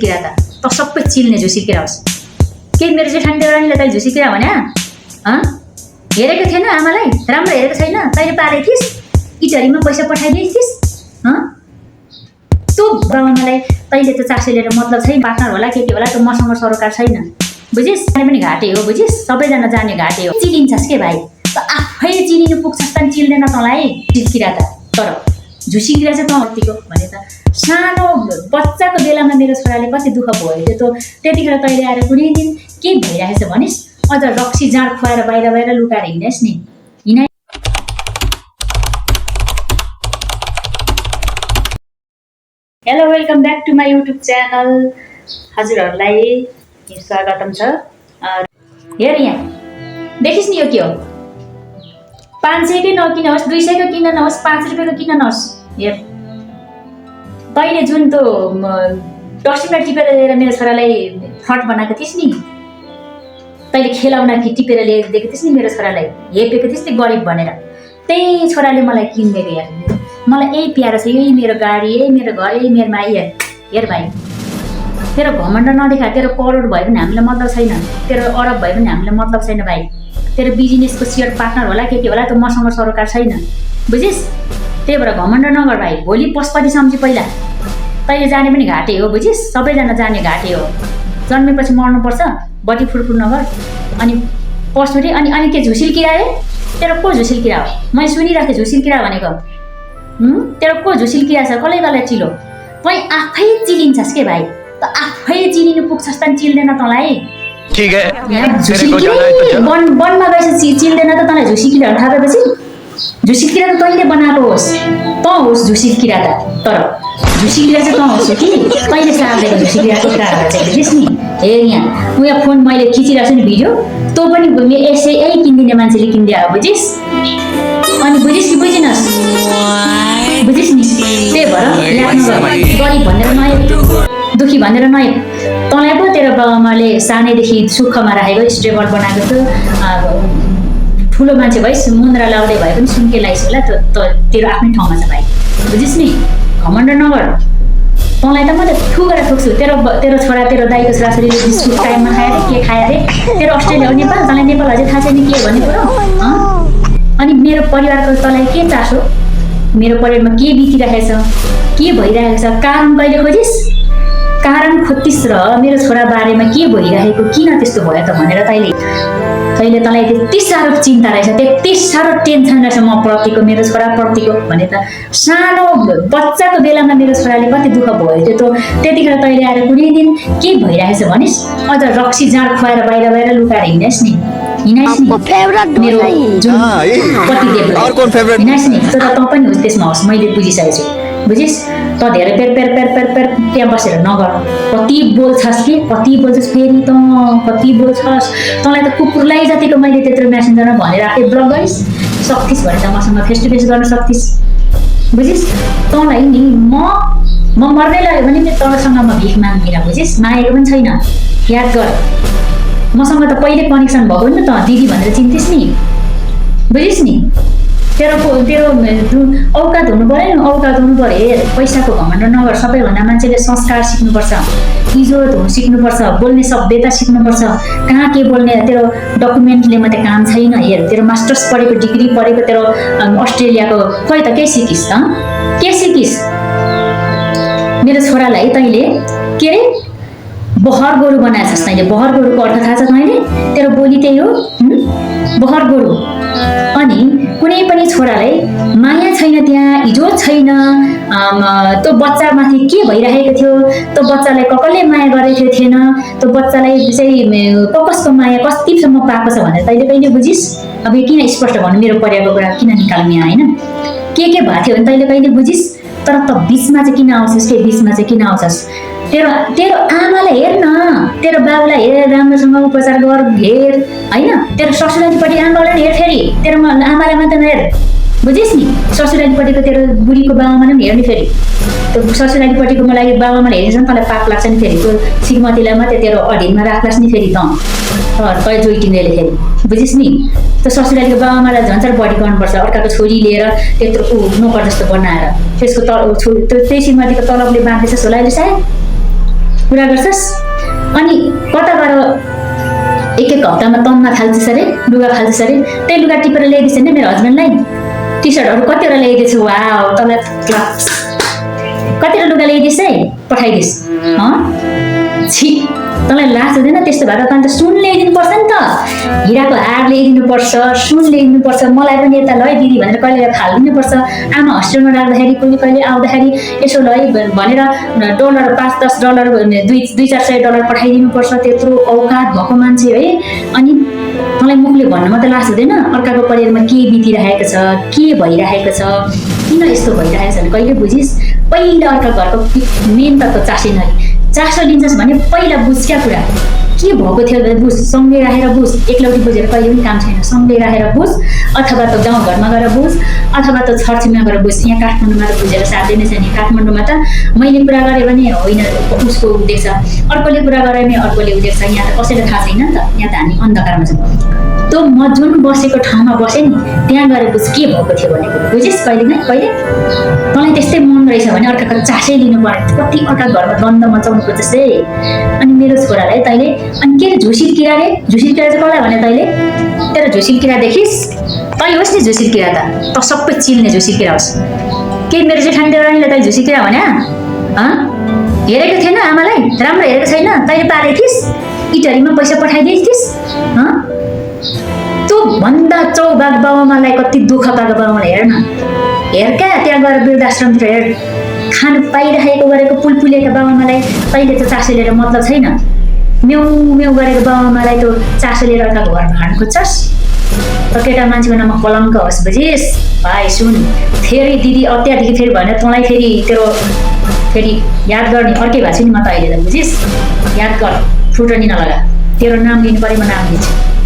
किरा त सबै चिल्ने झुसी किरा होस् के मेरो जेठानी देउरानीले तैँले झुसी किरा भने हेरेको थिएन आमालाई राम्रो हेरेको छैन तैँले पारेको थिइस् इटहरीमा पैसा पठाइदिएको थिइस् त्यो बाबामालाई तैँले त चाक्सी लिएर मतलब छैन पार्टनर होला के होला त मसँग सरोकार छैन बुझिस् तैँले पनि घाटे हो बुझिस् सबैजना जाने घाटे हो चिलिन्छस् के भाइ त आफै चिनिनु पुग्छस् त चिल्दैन तँलाई किरा त तर झुसी किरा चाहिँ तँ अत्तिको भने त सानो बच्चाको बेलामा मेरो छोराले कति दुःख भयो त्यो त्यतिखेर तैँले आएर कुनै दिन के भइरहेछ भनिस् अझ रक्सी जाँड खुवाएर बाहिर लुकाएर हिँडेस् नि हिँडाइ hello welcome back to my YouTube channel हजुरहरूलाई स्वागतम छ हेर यहाँ देखिस् नि यो के हो 500 कै नकिनोस् 200 को किन नहोस् 5 रुपियाँको किन नहोस् हेर तैँले जुन त्यो डस्टबिनमा टिपेर लिएर मेरो छोरालाई फट बनाएको थिइस् नि तैँले खेलाउन कि टिपेर लिएर दिएको थिइस् नि मेरो छोरालाई हेपेको थिइस् नि गरिब भनेर त्यही छोराले मलाई किनिदिएको यार मलाई यही प्यारो छ यही मेरो गाडी यही मेरो घर यही मेरो माई हेर भाइ तेरो घमण्ड नदेखा तेरो करोड भयो भने हामीलाई मतलब छैन तेरो अरब भयो भने हामीलाई मतलब छैन भाइ तेरो बिजनेसको सेयर पार्टनर होला के होला त मसँग सरोकार छैन बुझिस् त्यही भएर घमण्ड नगर भाइ भोलि पशुपति सम्झी पहिला तैँले जाने पनि घाटे हो बुझिस् सबैजना जाने घाटे हो जन्मेपछि मर्नुपर्छ बडी फुरफुर नगर अनि पशुरी अनि के झुसिल किरा रे तेरो को झुसिल किरा हो मैले सुनिरहेको थिएँ झुसिल किरा भनेको तेरो को झुसिल किरा छ कसलाई चिलो तँ आफै चिलिन्छस् के भाइ त आफै चिनिनु पुग्छस् त चिल्दैन तँलाई ठीक है वनमा गएपछि चिल्दैन त तँलाई झुसी किरा थाहा पाएपछि झुसी किरा त तैँले बनाएको होस् तँ होस् झुसी किरा त तर झुसी किरा चाहिँ तँ होस् कि तैँले सार्दैको झुसी किराको कुराहरू चाहिँ बुझिस् नि हेर यहाँ फोन मैले खिचिरहेको छु नि भिडियो तँ पनि यसै यही किनिदिने मान्छेले किनिदियो बुझिस् अनि बुझिस् कि बुझिनस् बुझिस् नि त्यही भएर गरिब भनेर नहेर दुखी भनेर नहेर तँलाई पो तेरो बाबामाले सानैदेखि सुखमा राखेको स्टेबल बनाएको थियो ठुलो मान्छे भइस् मुन्द्रा लाउँदै भए पनि सुन्के लाइस् होला तेरो आफ्नै ठाउँमा छ भाइ बुझिस् नि घमण्ड नगर तँलाई त म त ठुगेर ठोक्छु तेरो छोरा तेरो दाइको छोराछोरीले बिस्कुट टाइममा खाएर के खाएर तेरो अस्ट्रेलिया नेपाल तँलाई नेपाल अझै थाहा छैन के भन्ने कुरो अनि मेरो परिवारको तँलाई के चासो मेरो परिवारमा के बितिरहेछ के भइरहेको छ कारण कहिले खोजिस् कारण खोजिस् र मेरो छोरा बारेमा के भइरहेको किन त्यस्तो भयो त भनेर तैँले तँलाई त्यति साह्रो चिन्ता रहेछ त्यति साह्रो टेन्सन रहेछ म प्रतिको मेरो छोरा प्रतिको भने त सानो बच्चाको बेलामा मेरो छोराले कति दुःख भयो त्यो त्यतिखेर तैँले आएर कुनै दिन के भइरहेछ भनिस् अझ रक्सी जाँड खुवाएर बाहिर लुकाएर हिँडेस् नि हिँडाइस् नि मेरो जुन पतिदेवलाई हिँडाइस् नि तर तँ पनि होस् त्यसमा होस् मैले बुझिसकेको छु बुझिस् त धेरै पेर त्यहाँ बसेर नगर कति बोल्छस् फेरि त कति बोल्छस् तँलाई त कुकुरलाई जतिको मैले त्यत्रो म्यासेन्जरमा भनेर राखेँ ब्लग गरिस् सक्थिस् भने त मसँग फेस टु फेस गर्न सक्थिस् बुझिस् तँलाई नि म मर्दै लाग्यो भने तँसँग म भिख माग्दिनँ बुझिस् मागेको पनि छैन याद गर मसँग त पहिले कनेक्सन भएको नि त दिदी भनेर चिन्थिस् नि बुझिस् नि तेरो औकात हुनु पऱ्यो नि औकात हुनु पऱ्यो हेर पैसाको घमण्ड नगर सबैभन्दा मान्छेले संस्कार सिक्नुपर्छ इज्जत हुनु सिक्नुपर्छ बोल्ने सभ्यता सिक्नुपर्छ कहाँ के बोल्ने तेरो डकुमेन्टले मात्रै काम छैन हेर तेरो मास्टर्स पढेको डिग्री पढेको तेरो अस्ट्रेलियाको खै त के सिकिस् त के सिकिस् मेरो छोरालाई तैँले के अरे बहर गोरु बनाएछस् तैँले बहर गोरुको अर्थ थाहा छ तैँले तेरो बोली त्यही हो बहर गोरु अनि कुनै पनि छोरालाई माया छैन त्यहाँ इज्जत छैन त्यो बच्चामाथि के भइरहेको थियो त्यो बच्चालाई कसले माया गरेको थिएन त्यो बच्चालाई चाहिँ कसको माया कतिसम्म पाएको छ भनेर तैँले कहिले बुझिस् अब यो किन स्पष्ट भन्नु मेरो परिवारको कुरा किन निकाल्नु यहाँ होइन के भएको थियो भने तैँले कहिले बुझिस् तर त बिचमा चाहिँ किन आउँछस् के बिचमा चाहिँ किन आउँछस् तेरो आमालाई हेर न तेरो बाबुलाई हेर राम्रोसँग उपचार गर हेर होइन तेरो ससुरालीपट्टि आमालाई हेर फेरि तेरो आमालाई मात्र नहेर बुझिस् नि ससुरालीपट्टिको तेरो बुढीको बाबामालाई पनि हेर्ने फेरि त्यो ससुरालीपट्टिको मलाई बाबामाले हेरेछन् तँलाई पाप लाग्छ नि फेरि त्यो श्रीमतीलाई मात्रै तेरो अधीनमा राख्लास् नि फेरि तँ जोइटिँदैले फेरि बुझिस् नि त्यो ससुरालीको बाबामालाई झन्झर बढी गर्नुपर्छ अर्काको छोरी लिएर त्यत्रो नोकर जस्तो बनाएर त्यसको त्यही श्रीमतीको तलबले बाँध्दैछस् होला अहिले सायद कुरा गर्छस् अनि कता गएर एक हप्तामा तम्मा फाल्छस् अरे लुगा फाल्छस् अरे त्यही लुगा टिपेर ल्याइदिएछ नि मेरो हस्बेन्डलाई टी सर्टहरू कतिवटा ल्याइदिएछु वाउ तँलाई कतिवटा लुगा ल्याइदिएछ है पठाइदिएस् छि तँलाई लाज हुँदैन त्यस्तो भएर त सुन ल्याइदिनु पर्छ नि त हिराको हार ल्याइदिनु पर्छ सुन ल्याइदिनु पर्छ मलाई पनि यता ल दिदी भनेर कहिले फालिदिनु पर्छ आमा हस्टेलमा राख्दाखेरि कहिले आउँदाखेरि यसो ल भनेर डलर $5-10 $200-400 पठाइदिनु पर्छ त्यत्रो औकात भएको मान्छे है अनि मलाई मुखले भन्नु मात्रै लाज हुँदैन अर्काको परिवारमा के बितिरहेको छ के भइरहेको छ किन यस्तो भइरहेको छ भने कहिले बुझिस् पहिला अर्का घरको मेन तत्त्व चासै नै चासो लिन्छस् भने पहिला बुझ क्या कुरा के भएको थियो भने बुझ सँगै राखेर बुझ एकलौटी बुझेर कहिले पनि काम छैन सँगै राखेर बुझ अथवा त गाउँघरमा गएर बुझ अथवा त छरछिमेकमा गएर बुझ यहाँ काठमाडौँमा त बुझेर साध्य नै छैन काठमाडौँमा त मैले कुरा गरेँ भने होइन उसको देख्छ अर्कोले कुरा गरे भने अर्कोले देख्छ यहाँ त कसैलाई थाहा छैन नि त यहाँ त हामी अन्धकारमा छौँ त्यो म जुन बसेको ठाउँमा बसेँ नि त्यहाँ गएर बुझ के भएको थियो भनेको बुझिस् कहिले तँलाई त्यस्तै मन रहेछ भने अर्काको चासै लिनु पर्यो कति अर्का घरमा द्वन्द मचाउनु जस्तै अनि मेरो छोरालाई तैँले अनि के झुसिर किरा चाहिँ कसलाई भने तैँले तेरो झुसिर किरा देखिस् तै होस् नि झुसिर किरा त सबै चिल्ने झुसिर किरा होस् के मेरो जेठानी देवरानीले तै झुसिर किरा भने हेरेको थिएन आमालाई राम्रो हेरेको छैन तैँले पारेको थिइस् इटहरीमा पैसा पठाइदिएकी थिइस् त्यो भन्दा चौबाग बाबुआमालाई कति दुःख पाएको बाबुआमालाई हेर न हेर क्या त्यहाँ गएर वृद्धाश्रमतिर हेर खानु पाइरहेको गरेको पुलपुलेका बाबुआमालाई तैँले त चासो लिएर मतलब छैन म्याउ म्याउ गरेको बाबुआमालाई त चासो लिएर अर्काको घरमा हाड्नु खोज्छस् त केटा मान्छेको नाममा कलङ्क होस् बुझिस् भाइ सुन फेरि दिदी अत्यादेखि फेरि भने तँलाई फेरि याद गर्ने अर्कै भएको छु नि म त अहिले त बुझिस् याद गर फुटनी नलगा तेरो नाम लिनु पऱ्यो म नाम लिन्छु